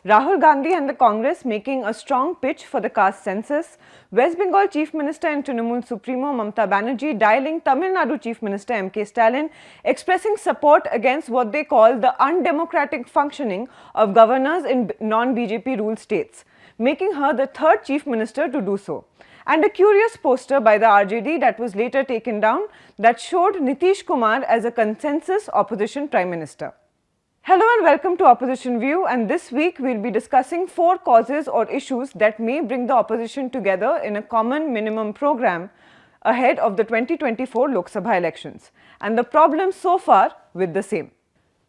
Rahul Gandhi and the Congress making a strong pitch for the caste census, West Bengal Chief Minister and Trinamool Supremo Mamata Banerjee dialing Tamil Nadu Chief Minister M.K. Stalin, expressing support against what they call the undemocratic functioning of governors in non-BJP ruled states, making her the third Chief Minister to do so. And a curious poster by the RJD that was later taken down that showed Nitish Kumar as a consensus opposition Prime Minister. Hello and welcome to Opposition View, and this week we will be discussing 4 causes or issues that may bring the opposition together in a common minimum program ahead of the 2024 Lok Sabha elections, and the problems so far with the same.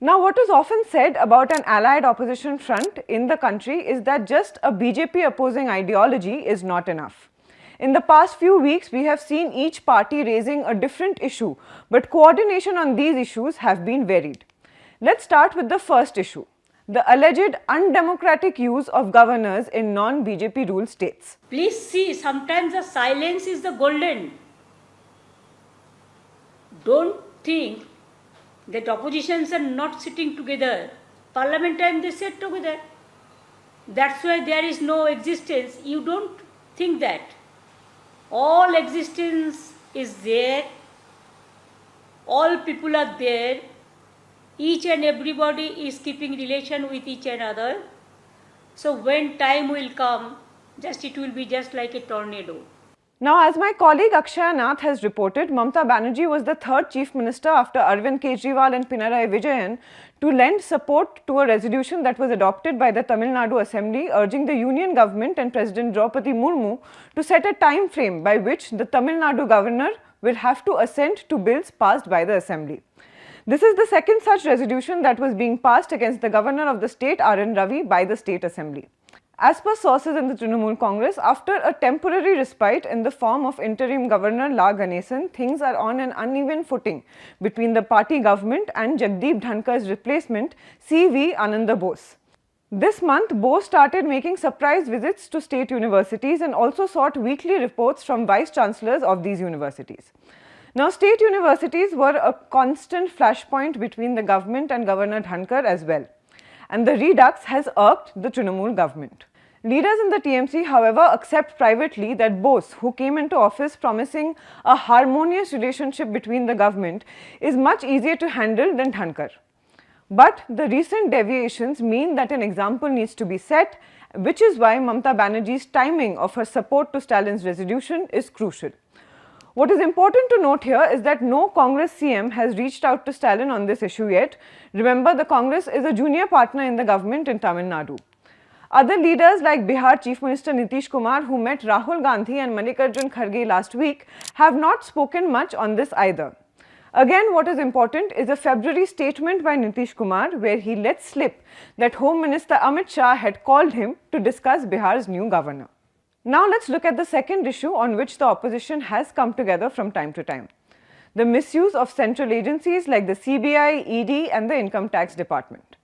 Now, what is often said about an allied opposition front in the country is that just a BJP opposing ideology is not enough. In the past few weeks, we have seen each party raising a different issue, but coordination on these issues have been varied. Let's start with the first issue, the alleged undemocratic use of governors in non-BJP ruled states. Please see, sometimes the silence is the golden. Don't think that oppositions are not sitting together. Parliament time they sit together. That's why there is no existence. You don't think that. All existence is there. All people are there. Each and everybody is keeping relation with each another. So when time will come, it will be just like a tornado. Now, as my colleague Akshaya Nath has reported, Mamata Banerjee was the third Chief Minister after Arvind Kejriwal and Pinarayi Vijayan to lend support to a resolution that was adopted by the Tamil Nadu Assembly urging the Union Government and President Draupadi Murmu to set a time frame by which the Tamil Nadu Governor will have to assent to bills passed by the Assembly. This is the second such resolution that was being passed against the Governor of the state R.N. Ravi by the State Assembly. As per sources in the Trinamool Congress, after a temporary respite in the form of interim Governor La Ganesan, things are on an uneven footing between the party government and Jagdeep Dhankar's replacement C.V. Ananda Bose. This month, Bose started making surprise visits to state universities and also sought weekly reports from vice chancellors of these universities. Now, state universities were a constant flashpoint between the government and Governor Dhankar as well, and the redux has irked the Trinamool government. Leaders in the TMC, however, accept privately that Bose, who came into office promising a harmonious relationship between the government, is much easier to handle than Dhankar. But the recent deviations mean that an example needs to be set, which is why Mamata Banerjee's timing of her support to Stalin's resolution is crucial. What is important to note here is that no Congress CM has reached out to Stalin on this issue yet. Remember, the Congress is a junior partner in the government in Tamil Nadu. Other leaders like Bihar Chief Minister Nitish Kumar, who met Rahul Gandhi and Mallikarjun Kharge last week, have not spoken much on this either. Again, what is important is a February statement by Nitish Kumar where he let slip that Home Minister Amit Shah had called him to discuss Bihar's new governor. Now let's look at the second issue on which the opposition has come together from time to time, the misuse of central agencies like the CBI, ED and the Income Tax Department.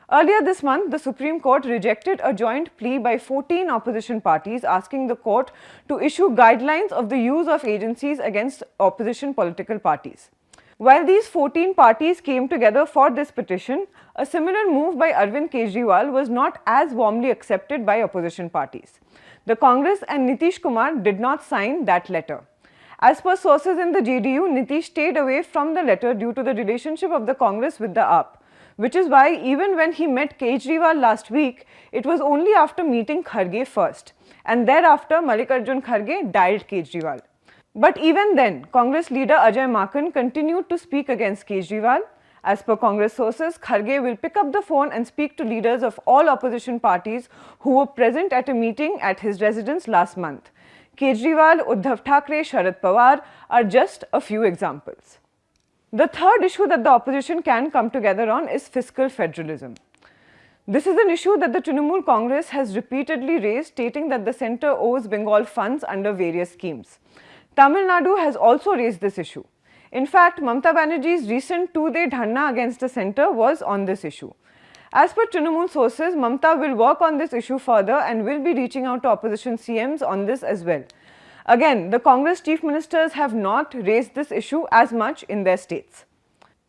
Earlier this month, the Supreme Court rejected a joint plea by 14 opposition parties asking the court to issue guidelines of the use of agencies against opposition political parties. While these 14 parties came together for this petition, a similar move by Arvind Kejriwal was not as warmly accepted by opposition parties. The Congress and Nitish Kumar did not sign that letter. As per sources in the JDU, Nitish stayed away from the letter due to the relationship of the Congress with the AAP, which is why even when he met Kejriwal last week, it was only after meeting Kharge first, and thereafter Mallikarjun Kharge dialed Kejriwal. But even then, Congress leader Ajay Maken continued to speak against Kejriwal. As per Congress sources, Kharge will pick up the phone and speak to leaders of all opposition parties who were present at a meeting at his residence last month. Kejriwal, Uddhav Thackeray, Sharad Pawar are just a few examples. The third issue that the opposition can come together on is fiscal federalism. This is an issue that the Trinamool Congress has repeatedly raised, stating that the centre owes Bengal funds under various schemes. Tamil Nadu has also raised this issue. In fact, Mamata Banerjee's recent two-day dharna against the centre was on this issue. As per Trinamool sources, Mamata will work on this issue further and will be reaching out to opposition CMs on this as well. Again, the Congress chief ministers have not raised this issue as much in their states.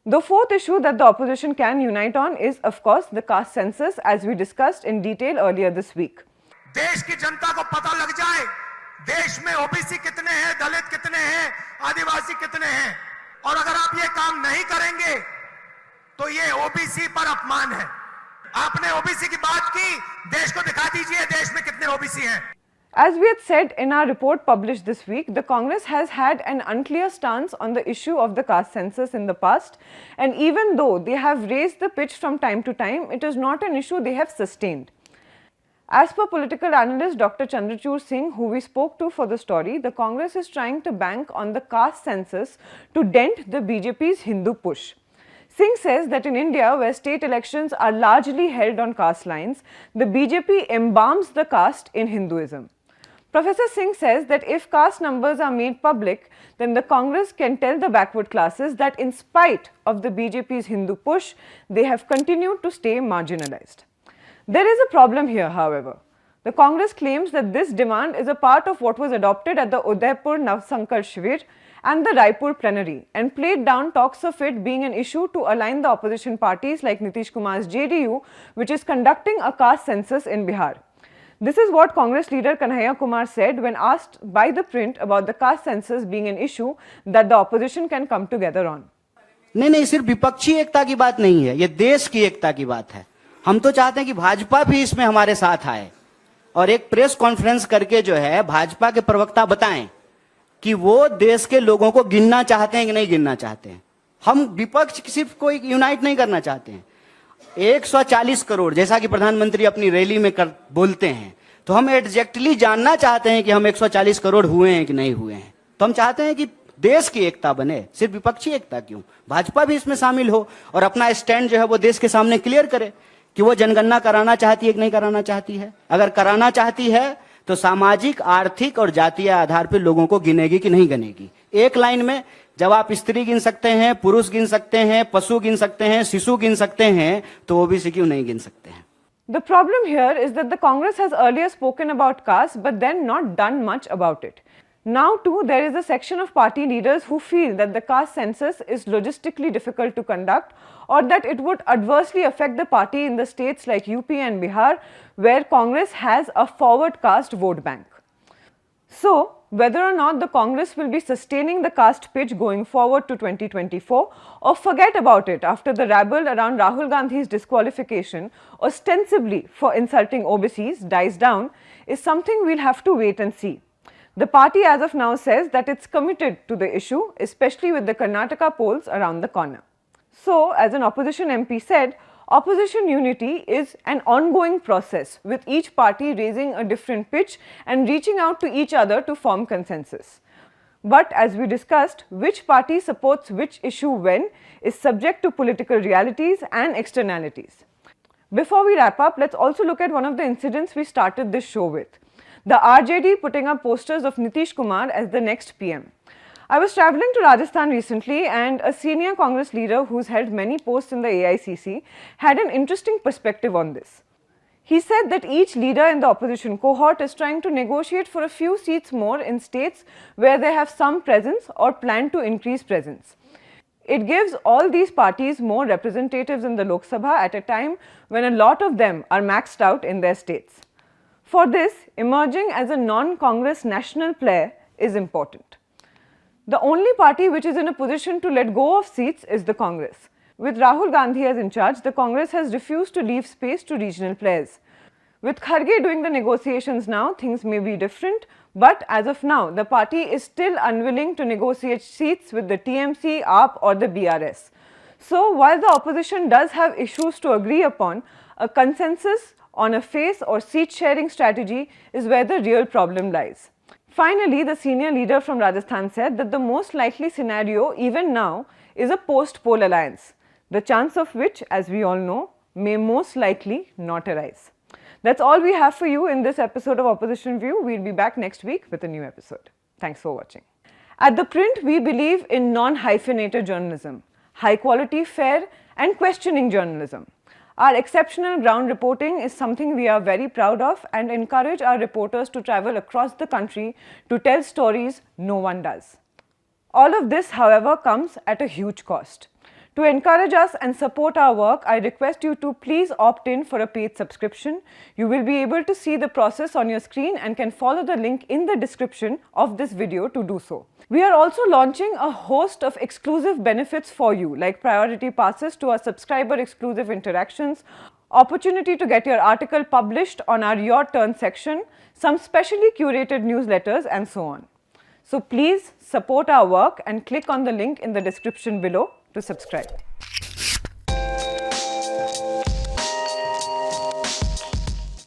The fourth issue that the opposition can unite on is, of course, the caste census, as we discussed in detail earlier this week. देश की जनता को पता लग जाए देश में OBC कितने हैं, दलित कितने हैं, आदिवासी कितने हैं, और अगर आप ये काम नहीं करेंगे तो ये ओबीसी पर अपमान है। आपने ओबीसी की बात की, देश को दिखा दीजिए देश में कितने ओबीसी हैं। As we had said in our report published this week, the Congress has had an unclear stance on the issue of the caste census in the past, and even though they have raised the pitch from time to time, it is not an issue they have sustained. As per political analyst Dr. Chandrachud Singh, who we spoke to for the story, the Congress is trying to bank on the caste census to dent the BJP's Hindu push. Singh says that in India, where state elections are largely held on caste lines, the BJP embalms the caste in Hinduism. Professor Singh says that if caste numbers are made public, then the Congress can tell the backward classes that in spite of the BJP's Hindu push, they have continued to stay marginalized. There is a problem here, however. The Congress claims that this demand is a part of what was adopted at the Udaipur Navsankalp Shivir and the Raipur plenary, and played down talks of it being an issue to align the opposition parties like Nitish Kumar's JDU, which is conducting a caste census in Bihar. This is what Congress leader Kanhaiya Kumar said when asked by ThePrint about the caste census being an issue that the opposition can come together on. नहीं, सिर्फ विपक्षी एकता की बात नहीं है, ये देश की एकता की बात है। हम तो चाहते हैं कि भाजपा भी इसमें हमारे साथ आए और एक प्रेस कॉन्फ्रेंस करके जो है भाजपा के प्रवक्ता बताएं कि वो देश के लोगों को गिनना चाहते हैं कि नहीं गिनना चाहते हैं। हम विपक्ष सिर्फ कोई यूनाइट नहीं करना चाहते हैं। 140 करोड़ जैसा कि प्रधानमंत्री अपनी रैली में बोलते हैं, तो हम एग्जैक्टली जानना चाहते हैं कि हम 140 करोड़ हुए हैं कि नहीं हुए हैं। तो हम चाहते हैं कि देश की एकता बने, सिर्फ विपक्षी एकता क्यों, भाजपा भी इसमें शामिल हो और अपना स्टैंड जो है वो देश के सामने क्लियर करे कि वो जनगणना कराना चाहती है कि नहीं कराना चाहती है। अगर कराना चाहती है तो सामाजिक, आर्थिक और जातीय आधार पर लोगों को गिनेगी कि नहीं गिनेगी। एक लाइन में जब आप स्त्री गिन सकते हैं, पुरुष गिन सकते हैं, पशु गिन सकते हैं, शिशु गिन सकते हैं, तो ओबीसी क्यों नहीं गिन सकते हैं? The problem here is that the Congress has earlier spoken about caste but then not done much about it. Now too, there is a section of party leaders who feel that the caste census is logistically difficult to conduct, or that it would adversely affect the party in the states like UP and Bihar, where Congress has a forward caste vote bank. So, whether or not the Congress will be sustaining the caste pitch going forward to 2024 or forget about it after the rabble around Rahul Gandhi's disqualification, ostensibly for insulting OBCs, dies down, is something we'll have to wait and see. The party as of now says that it's committed to the issue, especially with the Karnataka polls around the corner. So, as an opposition MP said, opposition unity is an ongoing process, with each party raising a different pitch and reaching out to each other to form consensus. But as we discussed, which party supports which issue when is subject to political realities and externalities. Before we wrap up, let's also look at one of the incidents we started this show with. The RJD putting up posters of Nitish Kumar as the next PM. I was travelling to Rajasthan recently, and a senior Congress leader who's held many posts in the AICC had an interesting perspective on this. He said that each leader in the opposition cohort is trying to negotiate for a few seats more in states where they have some presence or plan to increase presence. It gives all these parties more representatives in the Lok Sabha at a time when a lot of them are maxed out in their states. For this, emerging as a non-Congress national player is important. The only party which is in a position to let go of seats is the Congress. With Rahul Gandhi as in charge, the Congress has refused to leave space to regional players. With Kharge doing the negotiations now, things may be different, but as of now, the party is still unwilling to negotiate seats with the TMC, AAP or the BRS. So, while the opposition does have issues to agree upon, a consensus on a face or seat sharing strategy is where the real problem lies. Finally, the senior leader from Rajasthan said that the most likely scenario even now is a post-poll alliance, the chance of which, as we all know, may most likely not arise. That's all we have for you in this episode of Opposition View. We'll be back next week with a new episode. Thanks for watching. At ThePrint, we believe in non-hyphenated journalism, high quality, fair and questioning journalism. Our exceptional ground reporting is something we are very proud of and encourage our reporters to travel across the country to tell stories no one does. All of this, however, comes at a huge cost. To encourage us and support our work, I request you to please opt in for a paid subscription. You will be able to see the process on your screen and can follow the link in the description of this video to do so. We are also launching a host of exclusive benefits for you, like priority passes to our subscriber exclusive interactions, opportunity to get your article published on our Your Turn section, some specially curated newsletters, and so on. So please support our work and click on the link in the description below to subscribe.